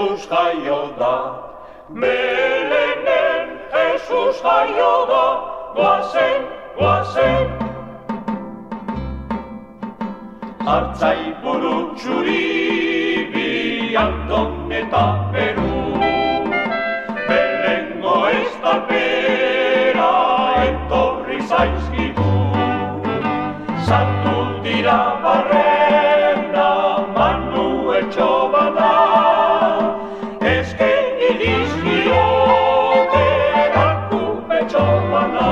Jesus jaio da. Belenen Jesus jaio da, goazen, goazen. Artzai buru txuri bi Anton eta Peru. Belengo estalpera etorri zaizkigu. Sartu dira barrena Manuel Txobana. Eskeni dizkiote Rakume Txobana.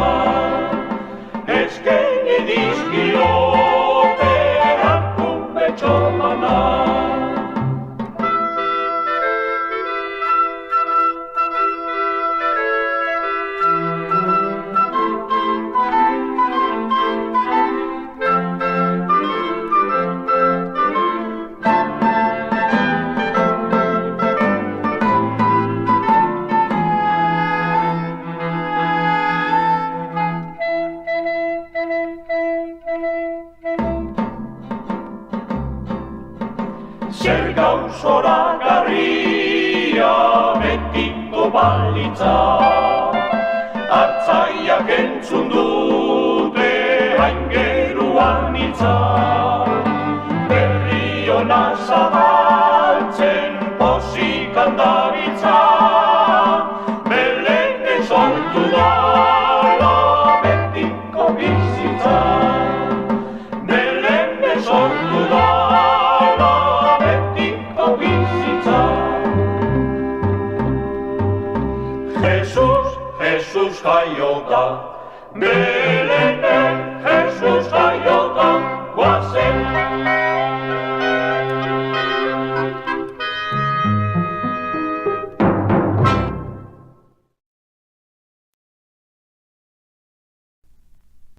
Eskeni dizkiote Rakume Txobana. Zer gauzora garria betiko balitza, Artzaiak entzun dute aingeruan hitza. Berri ona zabaltzen pozik handaritza, Belenen sortu dala betiko bizitza. Belenen sortu dala bizitza. Jesus jaio da.